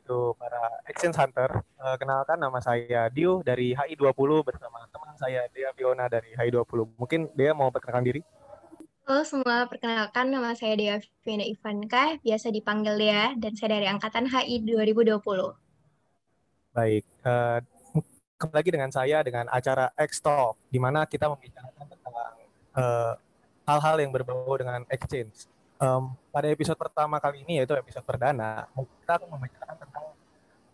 to para Exchange Hunter. Kenalkan nama saya Dio dari HI20 bersama teman saya Dea Fiona dari HI20. Mungkin Dea mau perkenalkan diri? Halo semua, perkenalkan nama saya Dea Fiona Ivanka, biasa dipanggil Dea, dan saya dari Angkatan HI 2020. Baik, kembali lagi dengan saya dengan acara X-Talk, di mana kita membicarakan tentang eh, hal-hal yang berbau dengan exchange. Pada episode pertama kali ini, yaitu episode perdana, kita akan membicarakan tentang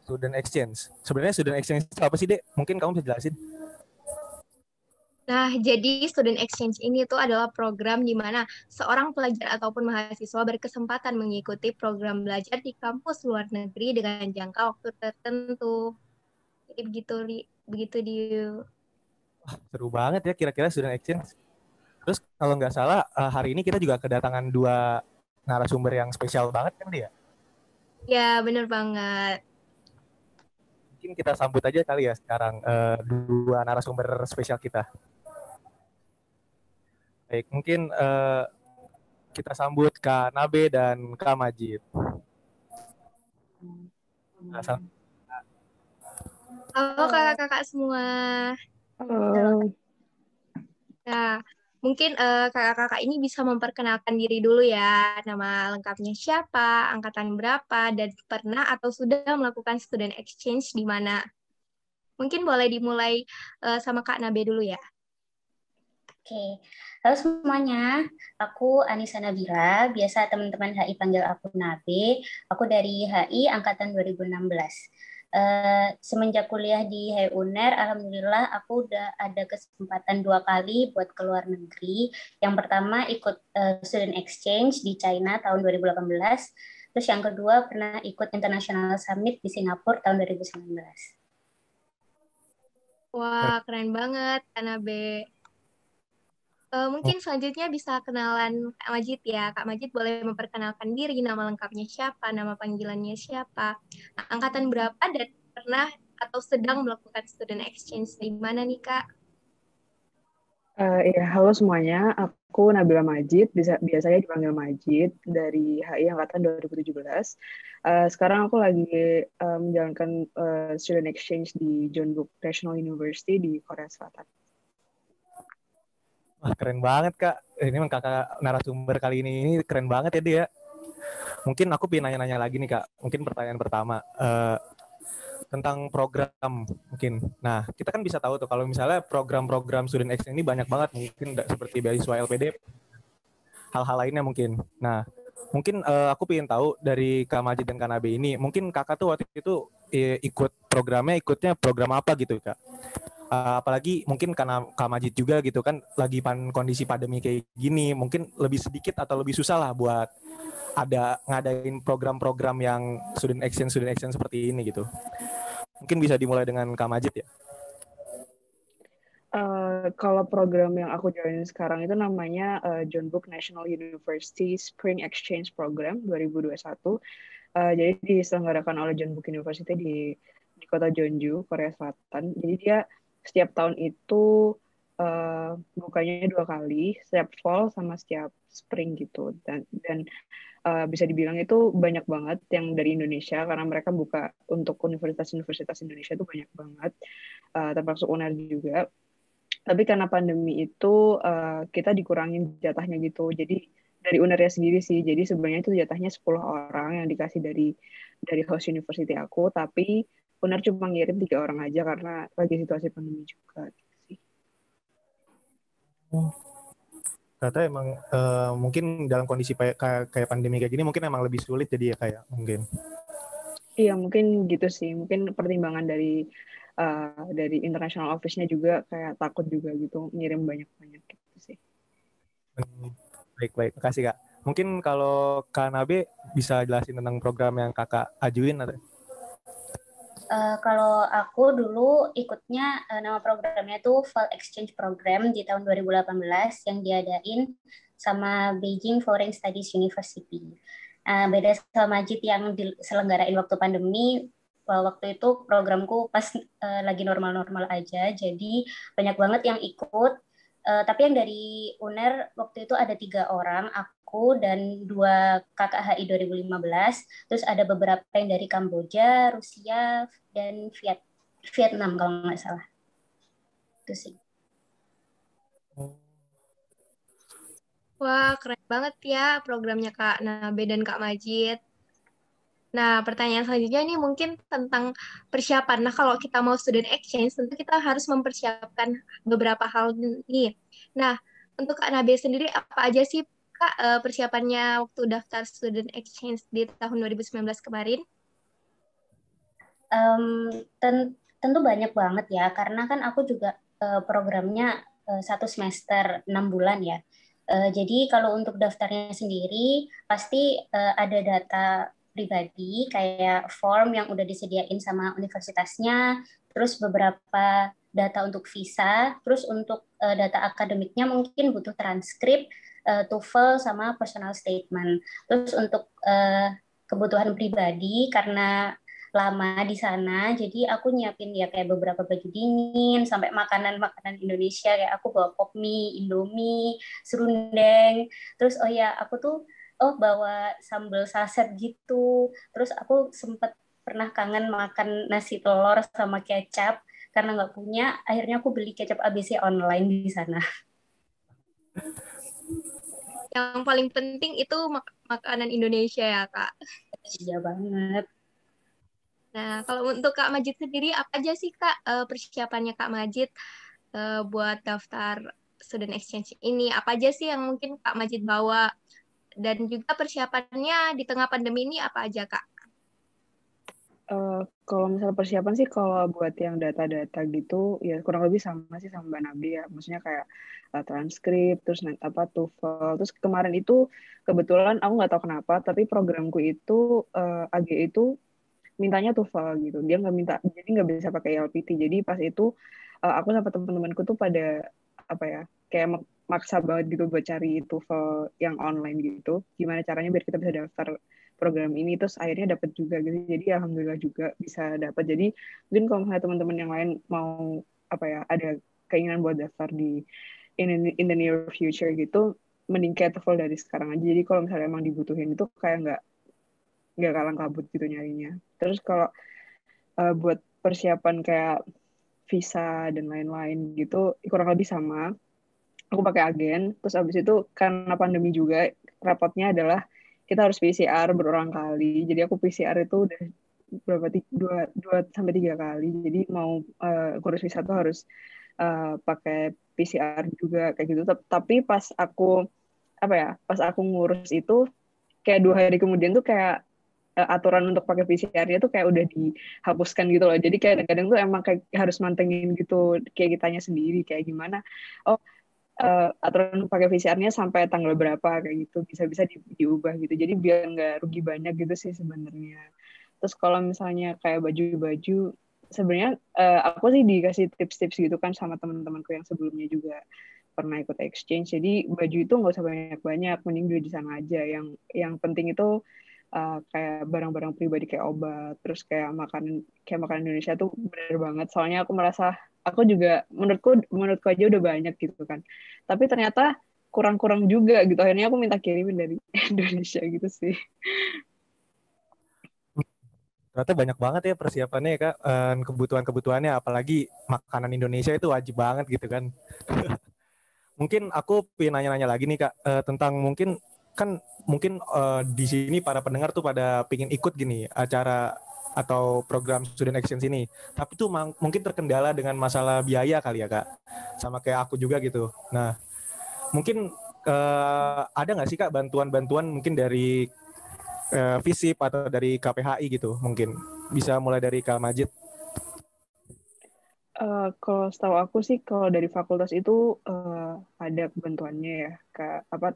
student exchange. Sebenarnya student exchange itu apa sih, Dek? Mungkin kamu bisa jelasin? Nah, jadi student exchange ini tuh adalah program di mana seorang pelajar ataupun mahasiswa berkesempatan mengikuti program belajar di kampus luar negeri dengan jangka waktu tertentu. Jadi begitu di. Seru banget ya kira-kira student exchange. Terus kalau nggak salah hari ini kita juga kedatangan dua narasumber yang spesial banget kan dia. Ya, bener banget. Mungkin kita sambut aja kali ya sekarang dua narasumber spesial kita. Baik, mungkin kita sambut Kak Nabe dan Kak Majid. Nah, Halo kakak-kakak semua. Halo. Nah, mungkin kakak-kakak ini bisa memperkenalkan diri dulu ya. Nama lengkapnya siapa, angkatan berapa, dan pernah atau sudah melakukan student exchange di mana. Mungkin boleh dimulai sama Kak Nabe dulu ya. Oke, halo semuanya. Aku Anissa Nabila, biasa teman-teman HI panggil aku Nabe. Aku dari HI angkatan 2016. Semenjak kuliah di HI UNER, alhamdulillah aku udah ada kesempatan 2 kali buat ke luar negeri. Yang pertama ikut student exchange di China tahun 2018. Terus yang kedua pernah ikut International Summit di Singapura tahun 2019. Wah, keren banget Kak Nabe. Mungkin selanjutnya bisa kenalan Kak Majid ya. Kak Majid boleh memperkenalkan diri, nama lengkapnya siapa, nama panggilannya siapa, angkatan berapa, dan pernah atau sedang melakukan student exchange di mana nih Kak? Iya, halo semuanya. Aku Nabila Majid, biasanya dipanggil Majid dari HI Angkatan 2017. Sekarang aku lagi menjalankan student exchange di Jeonbuk National University di Korea Selatan. wah, keren banget Kak. Ini memang kakak narasumber kali ini keren banget ya dia. Mungkin aku pengen nanya-nanya lagi nih Kak. Mungkin pertanyaan pertama. Tentang program mungkin. Nah, kita kan bisa tahu tuh kalau misalnya program-program student exchange ini banyak banget mungkin seperti beasiswa LPDP, hal-hal lainnya mungkin. Nah, mungkin aku pengen tahu dari Kak Majid dan Kak Nabe ini, mungkin kakak tuh waktu itu ikut programnya, ikutnya program apa gitu Kak? Apalagi mungkin karena Kak Majid juga gitu kan lagi kondisi pandemi kayak gini, mungkin lebih sedikit atau lebih susah lah buat ngadain program-program yang student exchange seperti ini gitu. Mungkin bisa dimulai dengan Kak Majid ya. Kalau program yang aku jalanin sekarang itu namanya Jeonbuk National University Spring Exchange Program 2021. Jadi diselenggarakan oleh Jeonbuk University di kota Jeonju, Korea Selatan. Jadi dia setiap tahun itu bukanya 2 kali, setiap fall sama setiap spring gitu. Dan bisa dibilang itu banyak banget yang dari Indonesia karena mereka buka untuk universitas-universitas Indonesia itu banyak banget, termasuk UNER juga. Tapi karena pandemi itu kita dikurangin jatahnya gitu. Jadi dari UNER-nya sendiri sih. Jadi sebenarnya itu jatahnya 10 orang yang dikasih dari host university aku, tapi UNER cuma ngirim 3 orang aja karena lagi situasi pandemi juga gitu sih. Ternyata emang mungkin dalam kondisi kayak pandemi kayak gini mungkin emang lebih sulit jadi ya kayak mungkin. Iya, mungkin gitu sih. Mungkin pertimbangan dari international office-nya juga kayak takut juga gitu ngirim banyak-banyak gitu sih. Baik, makasih Kak. Mungkin kalau Kak Nabe bisa jelasin tentang program yang Kakak ajuin atau? Kalau aku dulu ikutnya nama programnya tuh Fall Exchange Program di tahun 2018 yang diadain sama Beijing Foreign Studies University. Beda sama Majid yang diselenggarain waktu pandemi, waktu itu programku pas lagi normal-normal aja, jadi banyak banget yang ikut. Tapi yang dari UNER waktu itu ada 3 orang, aku dan 2 kakak HI 2015. Terus ada beberapa yang dari Kamboja, Rusia, dan Vietnam kalau nggak salah. Itu sih. Wah, keren banget ya programnya Kak Nabe dan Kak Majid. Nah, pertanyaan selanjutnya ini mungkin tentang persiapan. Nah, kalau kita mau student exchange, tentu kita harus mempersiapkan beberapa hal nih. Nah, untuk Kak Nabe sendiri, apa aja sih Kak persiapannya waktu daftar student exchange di tahun 2019 kemarin? Tentu banyak banget ya, karena kan aku juga programnya 1 semester 6 bulan ya. Jadi kalau untuk daftarnya sendiri, pasti ada data pribadi, kayak form yang udah disediain sama universitasnya, terus beberapa data untuk visa, terus untuk data akademiknya mungkin butuh transkrip, TOEFL, sama personal statement. Terus untuk kebutuhan pribadi, karena lama di sana, jadi aku nyiapin ya kayak beberapa baju dingin sampai makanan-makanan Indonesia, kayak aku bawa pop mie, Indomie, serundeng. Terus oh ya, aku tuh bawa sambal saset gitu. Terus aku sempet pernah kangen makan nasi telur sama kecap, karena nggak punya, akhirnya aku beli kecap ABC online di sana. Yang paling penting itu makanan Indonesia ya, Kak. Iya banget. Nah, kalau untuk Kak Majid sendiri, apa aja sih Kak persiapannya Kak Majid buat daftar student exchange ini? Apa aja sih yang mungkin Kak Majid bawa? Dan juga persiapannya di tengah pandemi ini apa aja Kak? Kalau misalnya persiapan sih, kalau buat yang data-data gitu, ya kurang lebih sama sih sama Mbak Nabi ya. Maksudnya kayak transkrip, terus TOEFL. Terus kemarin itu kebetulan aku nggak tahu kenapa, tapi programku itu AG itu mintanya TOEFL gitu. Dia nggak minta, jadi nggak bisa pakai LPT. Jadi pas itu aku sama teman-temanku tuh pada apa ya, kayak maksa banget gitu buat cari TOEFL yang online gitu. Gimana caranya biar kita bisa daftar program ini, terus akhirnya dapat juga gitu. Jadi alhamdulillah juga bisa dapat. Jadi mungkin kalau misalnya teman-teman yang lain mau apa ya, ada keinginan buat daftar di in the near future gitu, mending kayak TOEFL dari sekarang aja. Jadi kalau misalnya emang dibutuhin itu kayak nggak kalang kabut gitu nyarinya. Terus kalau buat persiapan kayak visa dan lain-lain gitu kurang lebih sama. Aku pakai agen. Terus abis itu karena pandemi juga, repotnya adalah kita harus PCR berulang kali. Jadi aku PCR itu udah berapa, dua sampai 3 kali. Jadi mau ngurus visa tuh harus pakai PCR juga kayak gitu. Tapi pas aku apa ya, pas aku ngurus itu kayak 2 hari kemudian tuh kayak aturan untuk pakai PCR-nya tuh kayak udah dihapuskan gitu loh. Jadi kayak kadang-kadang tuh emang kayak harus mantengin gitu, kayak kitanya sendiri kayak gimana. Oh, aturan pakai PCR-nya sampai tanggal berapa kayak gitu, bisa-bisa diubah gitu. Jadi biar nggak rugi banyak gitu sih sebenarnya. Terus kalau misalnya kayak baju-baju, sebenarnya aku sih dikasih tips-tips gitu kan sama teman-temanku yang sebelumnya juga pernah ikut exchange. Jadi baju itu nggak usah banyak-banyak, mending beli di sana aja. Yang penting itu kayak barang-barang pribadi kayak obat, terus kayak makanan Indonesia tuh bener banget. Soalnya aku merasa aku juga menurutku aja udah banyak gitu kan. Tapi ternyata kurang-kurang juga gitu. Akhirnya aku minta kirimin dari Indonesia gitu sih. Ternyata banyak banget ya persiapannya ya Kak. Kebutuhan-kebutuhannya, apalagi makanan Indonesia itu wajib banget gitu kan. Mungkin aku pengen nanya-nanya lagi nih Kak, tentang mungkin di sini para pendengar tuh pada pingin ikut gini acara atau program student exchange ini. Tapi tuh mungkin terkendala dengan masalah biaya kali ya Kak. Sama kayak aku juga gitu. Nah, mungkin ada nggak sih Kak bantuan-bantuan mungkin dari FISIP atau dari KPHI gitu mungkin. Bisa mulai dari Kak Majid. Kalau setahu aku sih, kalau dari fakultas itu ada bantuannya ya,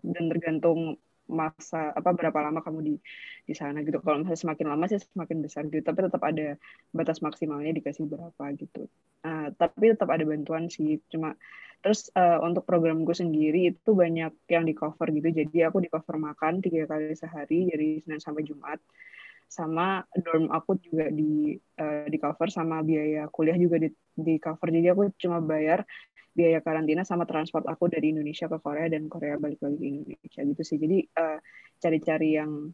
dan tergantung masa berapa lama kamu di sana gitu. Kalau misalnya semakin lama sih semakin besar gitu, tapi tetap ada batas maksimalnya dikasih berapa gitu. Tapi tetap ada bantuan sih. Terus untuk programku sendiri itu banyak yang di cover gitu. Jadi aku di cover makan 3 kali sehari dari Senin sampai Jumat. sama dorm aku juga di cover, sama biaya kuliah juga di cover. Jadi aku cuma bayar biaya karantina sama transport aku dari Indonesia ke Korea dan Korea balik lagi ke Indonesia gitu sih. Jadi cari-cari yang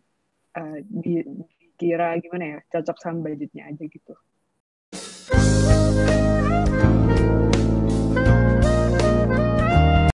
dikira gimana ya, cocok sama budgetnya aja gitu.